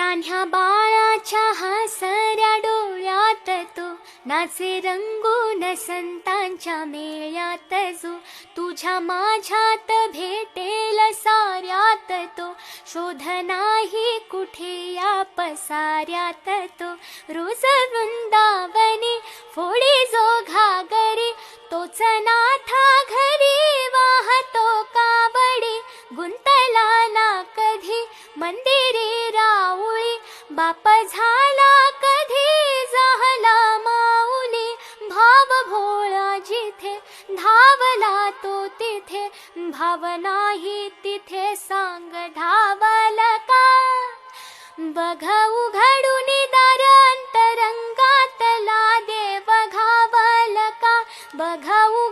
तान्ह्या बाळाच्या हसऱ्या डोळ्यात तो नाचे रंगून संतांच्या मेळ्यात जो तुझ्या माझ्यात भेटेल साऱ्यात तो शोध नाही कुठे या पसाऱ्यात तो रोज वृंदावनी फोडी जो घागरी तोच नाथा घरी वाहतो कावडी गुंतला ना कधी मंदिरी राऊळी बाप झाला कधी झाला माऊली भाव भोळा जिथे धावला तो तिथे भाव नाही तिथे सांग धावल का बघ उघडून दार अंतरंगातला देव घावल का बघ